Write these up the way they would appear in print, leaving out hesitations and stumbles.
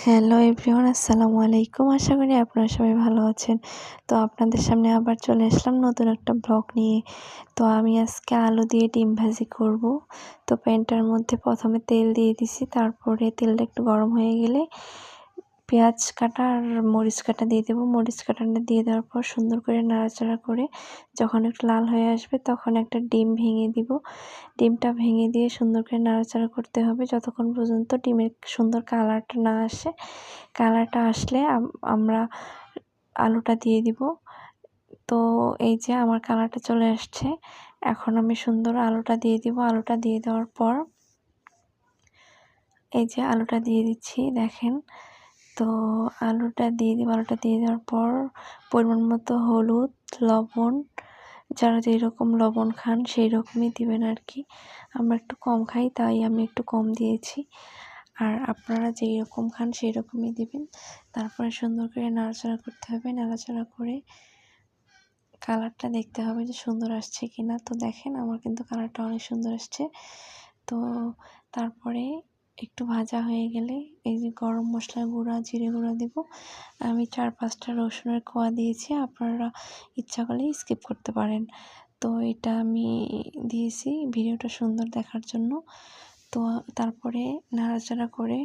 Hello everyone, আসসালামু আলাইকুম। আশা করি আপনারা সবাই ভালো আছেন। তো আপনাদের সামনে আবার চলে আসলাম নতুন একটা ব্লগ নিয়ে। তো আমি আজকে আলু দিয়ে ডিম ভাজি করব। তো প্যানটার মধ্যে প্রথমে তেল দিয়ে দিছি, তারপরে তেলটা একটু গরম হয়ে গেলে পেঁয়াজ কাটা আর মরিচ কাটা দিয়ে দেবো। মরিচ কাটাটা দিয়ে দেওয়ার পর সুন্দর করে নাড়াচাড়া করে যখন একটু লাল হয়ে আসবে তখন একটা ডিম ভেঙে দিব। ডিমটা ভেঙে দিয়ে সুন্দর করে নাড়াচাড়া করতে হবে যতক্ষণ পর্যন্ত ডিমের সুন্দর কালারটা না আসে। কালারটা আসলে আমরা আলুটা দিয়ে দিব। তো এই যে আমার কালারটা চলে আসছে, এখন আমি সুন্দর আলুটা দিয়ে দিব। আলুটা দিয়ে দেওয়ার পর এই যে আলুটা দিয়ে দিচ্ছি, দেখেন। তো আলুটা দিয়ে দিব। আলুটা দিয়ে দেওয়ার পর পরিমাণ মতো হলুদ, লবণ, যারা যেরকম লবণ খান সেই রকমই দিবেন আর কি। আমরা একটু কম খাই তাই আমি একটু কম দিয়েছি, আর আপনারা যেই রকম খান সেই রকমই দিবেন। তারপরে সুন্দর করে নাড়াচাড়া করতে হবে। নাড়াচাড়া করে কালারটা দেখতে হবে যে সুন্দর আসছে কিনা। তো দেখেন আমার কিন্তু কালারটা অনেক সুন্দর আসছে। তো তারপরে একটু ভাজা হয়ে গেলে এই যে গরম মশলা গুঁড়া, জিরে গুঁড়া দেব। আমি 4-5টা রসুনের কোয়া দিয়েছি, আপনারা ইচ্ছা করলে স্কিপ করতে পারেন। তো এটা আমি দিয়েছি ভিডিওটা সুন্দর দেখার জন্য। তো তারপরে নাড়াচাড়া করে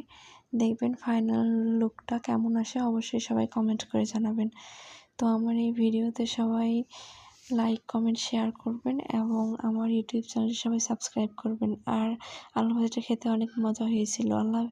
দেখবেন ফাইনাল লুকটা কেমন আসে, অবশ্যই সবাই কমেন্ট করে জানাবেন। তো আমার এই ভিডিওতে সবাই লাইক, কমেন্ট, শেয়ার করবেন এবং আমার ইউটিউব চ্যানেলটি সবাই সাবস্ক্রাইব করবেন। আর আলু ভাজাটা খেতে অনেক মজা হয়েছিল।